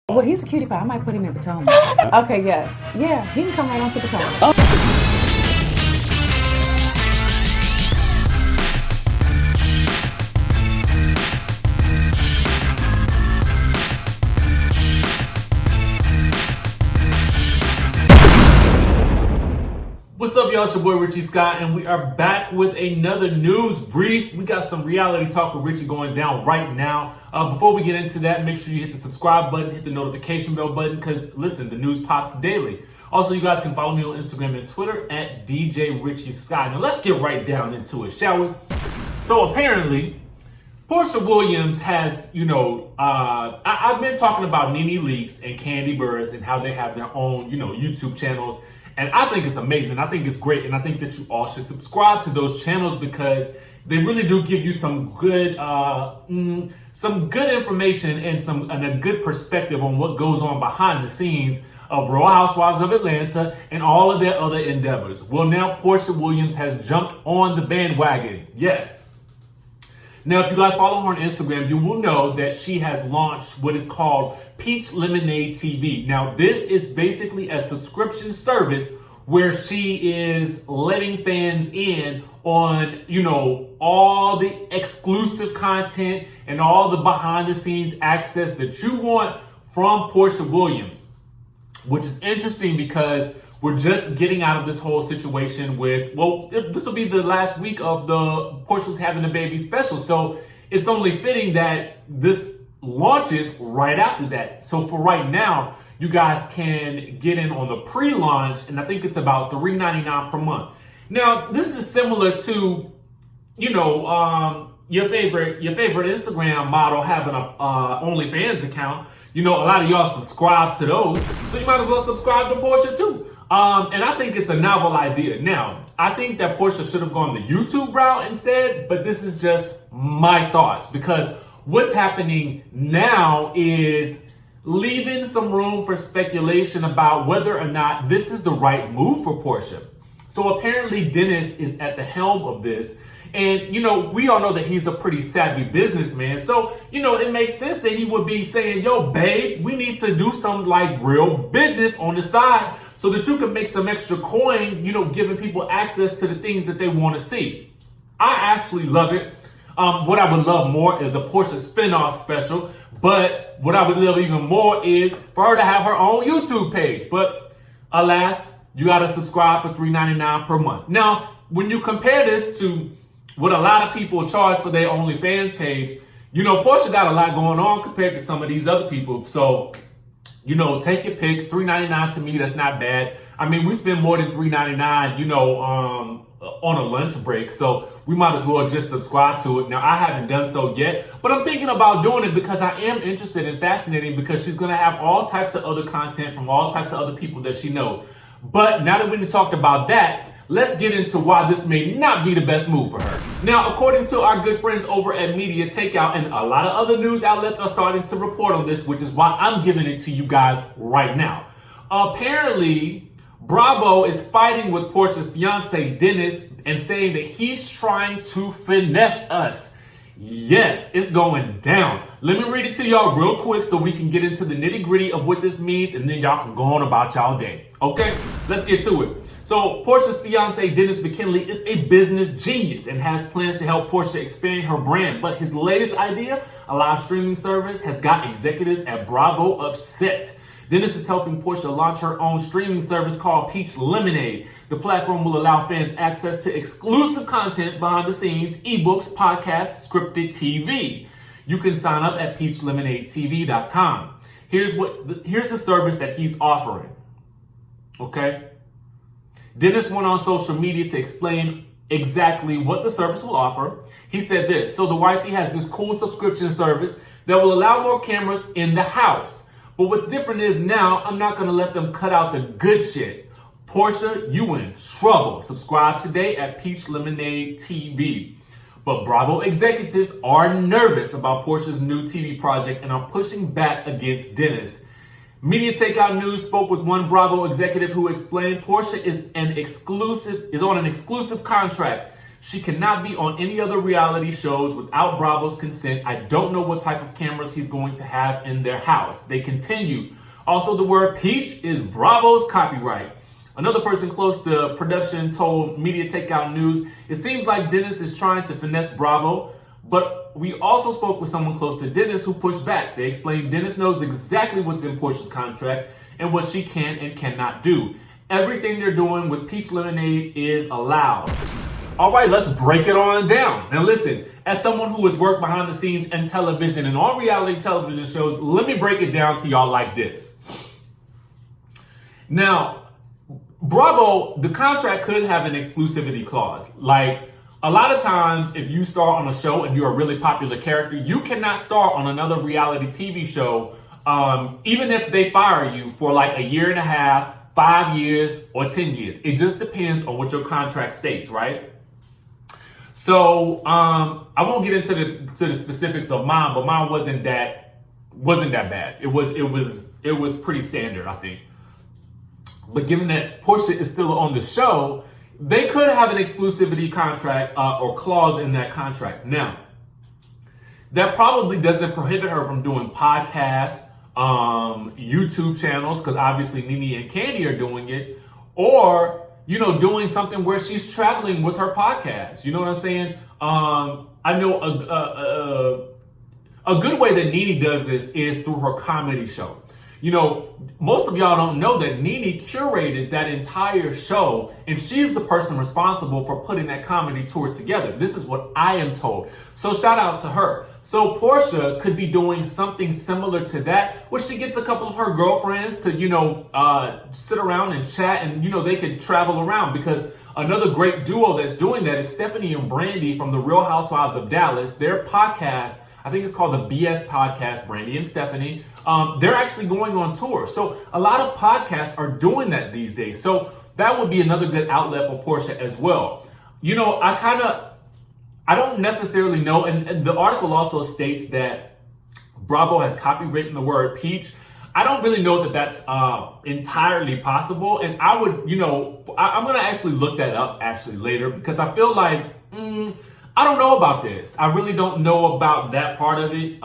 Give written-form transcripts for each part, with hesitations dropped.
Well, he's a cutie pie. I might put him in Potomac. Okay, yes. Yeah, he can come right on to Potomac. What's up, y'all? It's your boy RHOA, and we are back with another news brief. We got some reality talk with Richie going down right now. Before we get into that, make sure you hit the subscribe button, hit the notification bell button, because listen, the news pops daily. Also, you guys can follow me on Instagram and Twitter at DJRichieSkye. Now, let's get right down into it, shall we? So apparently, Porsha Williams has, I've been talking about Nene Leakes and Candy Burris and how they have their own, YouTube channels. And I think it's amazing. I think it's great. And I think that you all should subscribe to those channels because they really do give you some good information and a good perspective on what goes on behind the scenes of Real Housewives of Atlanta and all of their other endeavors. Well, now Porsha Williams has jumped on the bandwagon. Yes. Now, if you guys follow her on Instagram, you will know that she has launched what is called Peach Lemonade TV. Now, this is basically a subscription service where she is letting fans in on, all the exclusive content and all the behind the scenes access that you want from Porsha Williams, which is interesting because we're just getting out of this whole situation with, this will be the last week of the Porsha's Having a Baby special. So it's only fitting that this launches right after that. So for right now, you guys can get in on the pre-launch, and I think it's about $3.99 per month. Now, this is similar to, your favorite Instagram model having a OnlyFans account. A lot of y'all subscribe to those, so you might as well subscribe to Porsha too. And I think it's a novel idea. Now, I think that Porsha should have gone the YouTube route instead, but this is just my thoughts because what's happening now is leaving some room for speculation about whether or not this is the right move for Porsha. So apparently Dennis is at the helm of this. And, we all know that he's a pretty savvy businessman. So, it makes sense that he would be saying, yo, babe, we need to do some real business on the side so that you can make some extra coin, giving people access to the things that they want to see. I actually love it. What I would love more is a Porsha spinoff special. But what I would love even more is for her to have her own YouTube page. But alas, you got to subscribe for $3.99 per month. Now, when you compare this to what a lot of people charge for their OnlyFans page, Porsha got a lot going on compared to some of these other people. So, take your pick. $3.99 to me, that's not bad. I mean, we spend more than $3.99, on a lunch break. So we might as well just subscribe to it. Now, I haven't done so yet, but I'm thinking about doing it because I am interested and fascinating because she's going to have all types of other content from all types of other people that she knows. But now that we've talked about that, let's get into why this may not be the best move for her. Now, according to our good friends over at Media Takeout, and a lot of other news outlets are starting to report on this, which is why I'm giving it to you guys right now. Apparently, Bravo is fighting with Porsha's fiancé, Dennis, and saying that he's trying to finesse us. Yes, it's going down. Let me read it to y'all real quick so we can get into the nitty gritty of what this means, and then y'all can go on about y'all day. Okay, let's get to it. So Porsha's fiancé, Dennis McKinley, is a business genius and has plans to help Porsha expand her brand. But his latest idea, a live streaming service, has got executives at Bravo upset. Dennis is helping Porsha launch her own streaming service called Peach Lemonade. The platform will allow fans access to exclusive content behind the scenes, ebooks, podcasts, scripted TV. You can sign up at peachlemonadetv.com. Here's the service that he's offering. Okay? Dennis went on social media to explain exactly what the service will offer. He said this: so the wifey has this cool subscription service that will allow more cameras in the house. But what's different is now I'm not going to let them cut out the good shit. Porsha, you in trouble. Subscribe today at Peach Lemonade TV. But Bravo executives are nervous about Porsha's new TV project and are pushing back against Dennis. Media Takeout News spoke with one Bravo executive who explained Porsha is on an exclusive contract. She cannot be on any other reality shows without Bravo's consent. I don't know what type of cameras he's going to have in their house. They continue. Also, the word peach is Bravo's copyright. Another person close to production told Media Takeout News, it seems like Dennis is trying to finesse Bravo, but we also spoke with someone close to Dennis who pushed back. They explained Dennis knows exactly what's in Porsha's contract and what she can and cannot do. Everything they're doing with Peach Lemonade is allowed. All right, let's break it on down. Now listen, as someone who has worked behind the scenes in television and on reality television shows, let me break it down to y'all like this. Now, Bravo, the contract could have an exclusivity clause. Like, a lot of times, if you star on a show and you're a really popular character, you cannot star on another reality TV show, even if they fire you for like a year and a half, 5 years, or 10 years. It just depends on what your contract states, right? So I won't get into the specifics of mine, but mine wasn't that bad. It was pretty standard, I think. But given that Porsha is still on the show, they could have an exclusivity contract or clause in that contract. Now, that probably doesn't prohibit her from doing podcasts, YouTube channels, because obviously Nene and Candy are doing it, or doing something where she's traveling with her podcast. You know what I'm saying? I know a good way that Nene does this is through her comedy show. Most of y'all don't know that Nene curated that entire show, and she's the person responsible for putting that comedy tour together. This is what I am told. So shout out to her. So Porsha could be doing something similar to that, where she gets a couple of her girlfriends to, sit around and chat, and, they could travel around, because another great duo that's doing that is Stephanie and Brandy from the Real Housewives of Dallas. Their podcast, I think it's called the BS Podcast, Brandy and Stephanie. They're actually going on tour. So a lot of podcasts are doing that these days. So that would be another good outlet for Porsha as well. I don't necessarily know. And the article also states that Bravo has copywritten the word peach. I don't really know that that's entirely possible. And I would, I'm going to actually look that up later, because I feel like, I don't know about this. I really don't know about that part of it.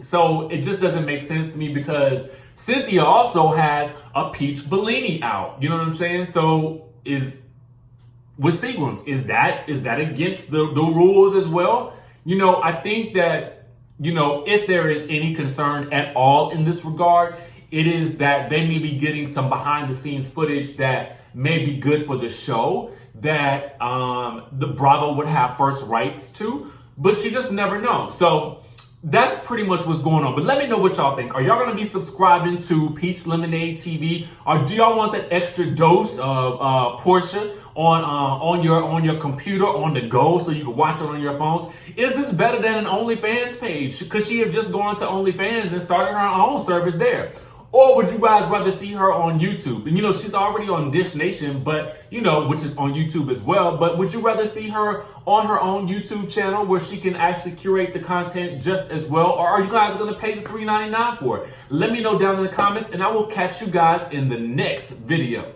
So it just doesn't make sense to me, because Cynthia also has a peach Bellini out. You know what I'm saying? So with Seagrams, is that against the rules as well? I think that, if there is any concern at all in this regard, it is that they may be getting some behind the scenes footage that may be good for the show, that the Bravo would have first rights to, but you just never know. So that's pretty much what's going on. But let me know what y'all think. Are y'all gonna be subscribing to Peach Lemonade TV, or do y'all want that extra dose of Porsha on your computer on the go, so you can watch it on your phones? Is this better than an OnlyFans page? Could she have just gone to OnlyFans and started her own service there? Or would you guys rather see her on YouTube? And she's already on Dish Nation, but which is on YouTube as well. But would you rather see her on her own YouTube channel, where she can actually curate the content just as well? Or are you guys gonna pay the $3.99 for it? Let me know down in the comments, and I will catch you guys in the next video.